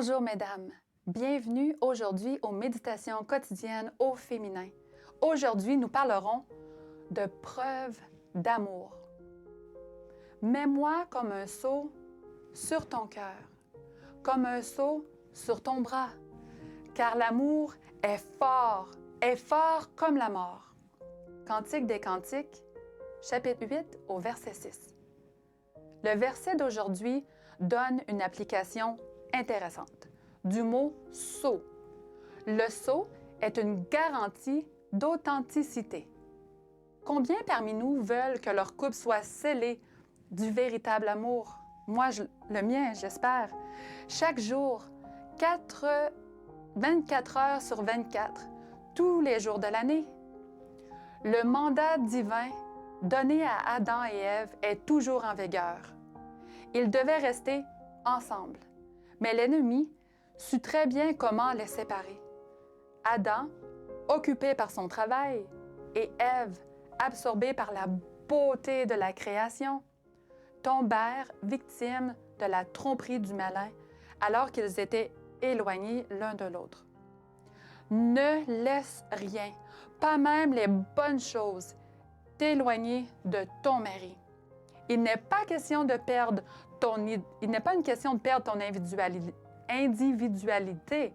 Bonjour mesdames, bienvenue aujourd'hui aux méditations quotidiennes au féminin. Aujourd'hui, nous parlerons de preuves d'amour. Mets-moi comme un sceau sur ton cœur, comme un sceau sur ton bras, car l'amour est fort comme la mort. Cantique des Cantiques, chapitre 8 au verset 6. Le verset d'aujourd'hui donne une application intéressante du mot « sceau ». Le sceau est une garantie d'authenticité. Combien parmi nous veulent que leur couple soit scellé du véritable amour? Moi, le mien, j'espère. Chaque jour, 24 heures sur 24, tous les jours de l'année. Le mandat divin donné à Adam et Ève est toujours en vigueur. Ils devaient rester ensemble. Mais l'ennemi sut très bien comment les séparer. Adam, occupé par son travail, et Ève, absorbée par la beauté de la création, tombèrent victimes de la tromperie du malin alors qu'ils étaient éloignés l'un de l'autre. Ne laisse rien, pas même les bonnes choses, t'éloigner de ton mari. Il n'est pas question de perdre ton individualité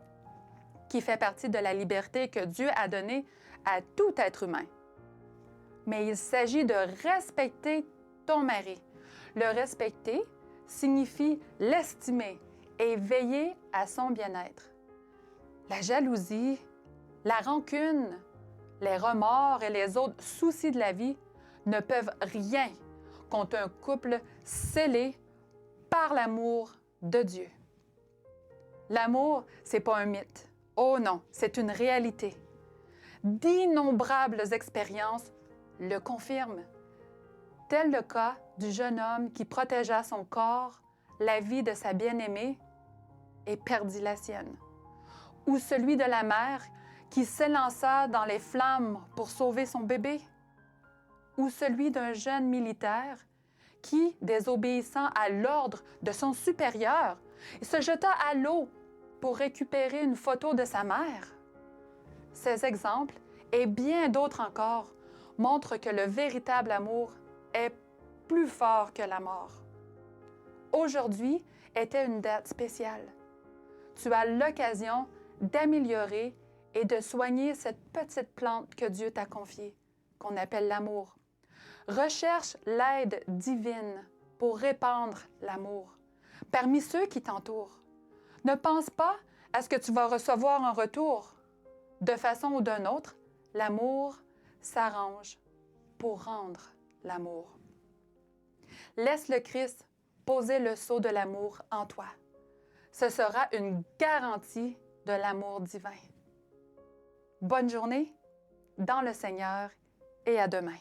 qui fait partie de la liberté que Dieu a donnée à tout être humain. Mais il s'agit de respecter ton mari. Le respecter signifie l'estimer et veiller à son bien-être. La jalousie, la rancune, les remords et les autres soucis de la vie ne peuvent rien contre un couple scellé par l'amour de Dieu. L'amour, c'est pas un mythe. Oh non, c'est une réalité. D'innombrables expériences le confirment. Tel le cas du jeune homme qui protégea son corps, la vie de sa bien-aimée et perdit la sienne. Ou celui de la mère qui s'élança dans les flammes pour sauver son bébé. Ou celui d'un jeune militaire qui, désobéissant à l'ordre de son supérieur, se jeta à l'eau pour récupérer une photo de sa mère. Ces exemples, et bien d'autres encore, montrent que le véritable amour est plus fort que la mort. Aujourd'hui était une date spéciale. Tu as l'occasion d'améliorer et de soigner cette petite plante que Dieu t'a confiée, qu'on appelle l'amour. Recherche l'aide divine pour répandre l'amour parmi ceux qui t'entourent. Ne pense pas à ce que tu vas recevoir en retour. De façon ou d'une autre, l'amour s'arrange pour rendre l'amour. Laisse le Christ poser le sceau de l'amour en toi. Ce sera une garantie de l'amour divin. Bonne journée dans le Seigneur et à demain.